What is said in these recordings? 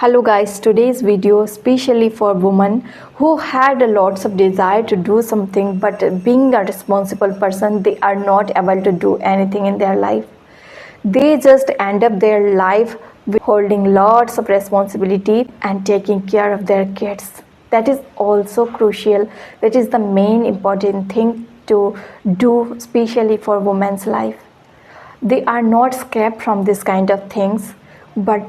Hello guys, today's video especially for women who had lots of desire to do something, but being a responsible person they are not able to do anything in their life. They just end up their life with holding lots of responsibility and taking care of their kids. That is also crucial. That is the main important thing to do, especially for women's life. They are not scared from this kind of things, but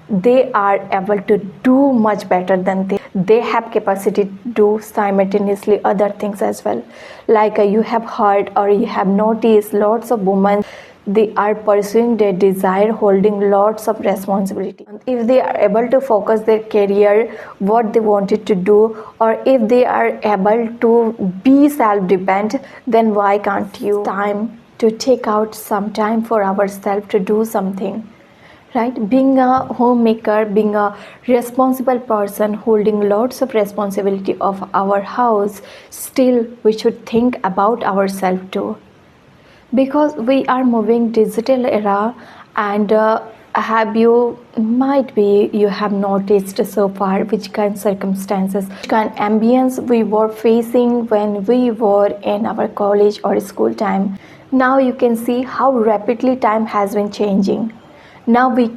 they are able to do much better than they have capacity to do simultaneously other things as well. Like you have heard or you have noticed lots of women, they are pursuing their desire, holding lots of responsibility. If they are able to focus their career, what they wanted to do, or if they are able to be self-dependent, then why can't you time to take out some time for ourselves to do something? Right? Being a homemaker, being a responsible person, holding lots of responsibility of our house, still we should think about ourselves too, because we are moving digital era. And have you might be you have noticed so far which kind of circumstances, which kind of ambience we were facing when we were in our college or school time. Now you can see how rapidly time has been changing. Now we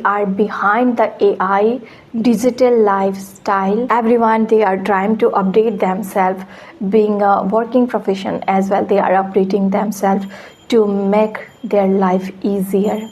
are behind the AI digital lifestyle. Everyone, they are trying to update themselves, being a working profession as well. They are updating themselves to make their life easier,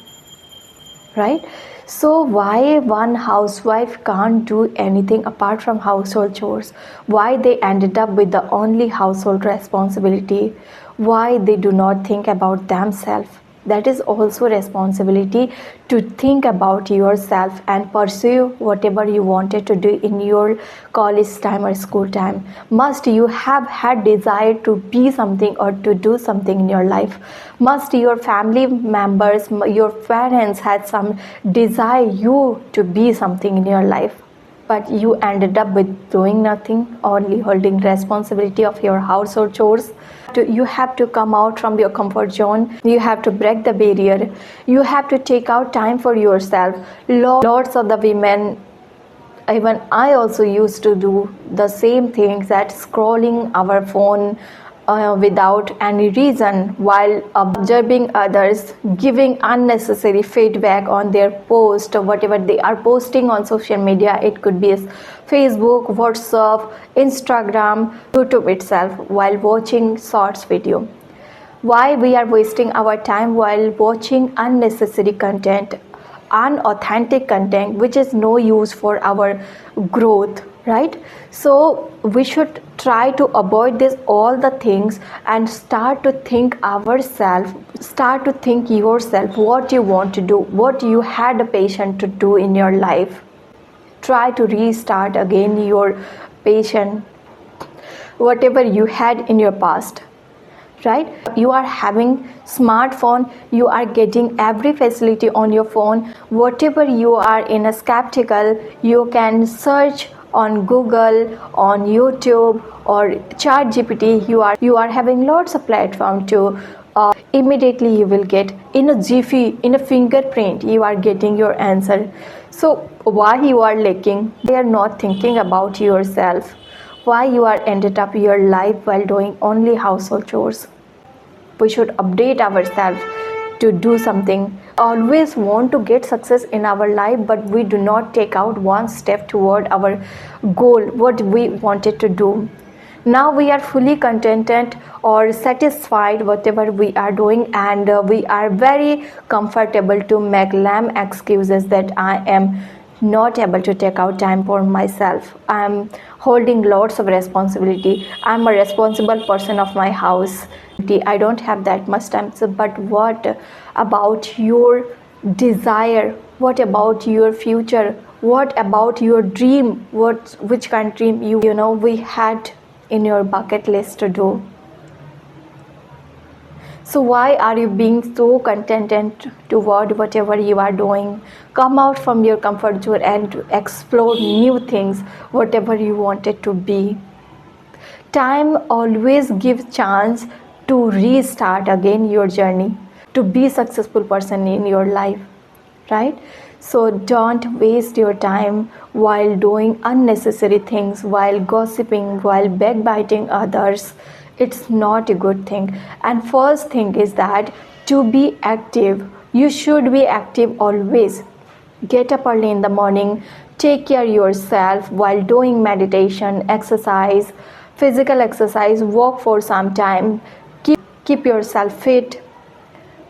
right? So why one housewife can't do anything apart from household chores? Why they ended up with the only household responsibility? Why they do not think about themselves? That is also responsibility, to think about yourself and pursue whatever you wanted to do in your college time or school time. Must you have had desire to be something or to do something in your life? Must your family members, your parents had some desire you to be something in your life, but you ended up with doing nothing, only holding responsibility of your household chores? You have to come out from your comfort zone. You have to break the barrier. You have to take out time for yourself. Lots of the women, even I also used to do the same things, that scrolling our phone without any reason, while observing others, giving unnecessary feedback on their post or whatever they are posting on social media. It could be Facebook, WhatsApp, Instagram, YouTube itself, while watching shorts video. Why we are wasting our time while watching unnecessary content, unauthentic content, which is no use for our growth, right? So we should try to avoid this all the things and start to think ourselves, start to think yourself what you want to do, what you had a passion to do in your life. Try to restart again your passion, whatever you had in your past, right? You are having smartphone, you are getting every facility on your phone. Whatever you are in a skeptical, you can search on Google, on YouTube or Chat GPT. You are having lots of platform to immediately you will get in a jiffy, in a fingerprint, you are getting your answer. So why you are lacking? They are not thinking about yourself. Why you are ended up your life while doing only household chores? We should update ourselves to do something. Always want to get success in our life, but we do not take out one step toward our goal, what we wanted to do. Now we are fully contented or satisfied whatever we are doing, and we are very comfortable to make lame excuses that I am not able to take out time for myself. I am holding lots of responsibility. I am a responsible person of my house. I don't have that much time. So, but what about your desire? What about your future? What about your dream? Which kind of dream you know we had in your bucket list to do? So why are you being so contented toward whatever you are doing? Come out from your comfort zone and explore new things, whatever you wanted to be. Time always gives chance to restart again your journey, to be successful person in your life, right? So don't waste your time while doing unnecessary things, while gossiping, while backbiting others. It's not a good thing. And first thing is that to be active, you should be active always. Get up early in the morning, take care yourself while doing meditation, exercise, physical exercise, walk for some time, keep yourself fit,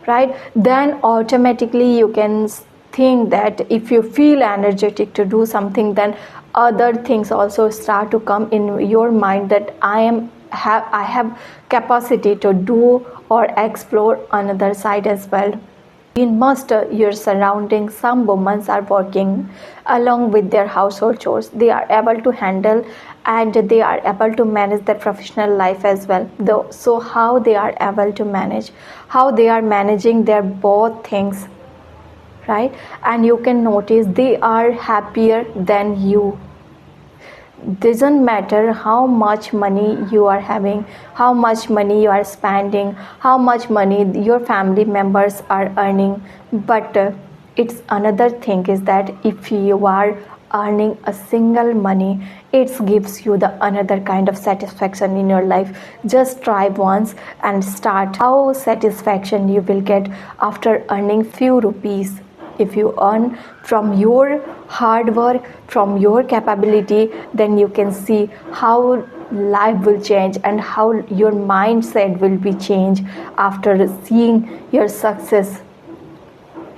right? Then automatically you can think that if you feel energetic to do something, then other things also start to come in your mind, that I have capacity to do or explore another side as well. In most your surroundings, some women are working along with their household chores. They are able to handle and they are able to manage their professional life as well. So how they are able to manage, how they are managing their both things, right? And you can notice they are happier than you. Doesn't matter how much money you are having, how much money you are spending, how much money your family members are earning, but it's another thing is that if you are earning a single money, it gives you the another kind of satisfaction in your life. Just try once and start how satisfaction you will get after earning few rupees. If you earn from your hard work, from your capability, then you can see how life will change and how your mindset will be changed after seeing your success,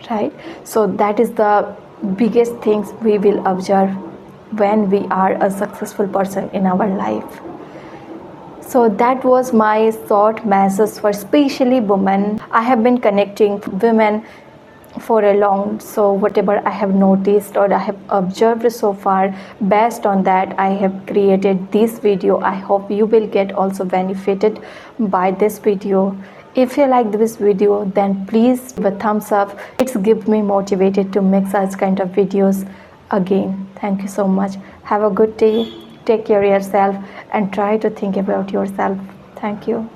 right? So that is the biggest things we will observe when we are a successful person in our life. So that was my short message for especially women. I have been connecting women for a long, so whatever I have noticed or I have observed so far, based on that I have created this video. I hope you will get also benefited by this video. If you like this video, then please give a thumbs up. It's give me motivated to make such kind of videos again. Thank you so much. Have a good day. Take care of yourself and try to think about yourself. Thank you.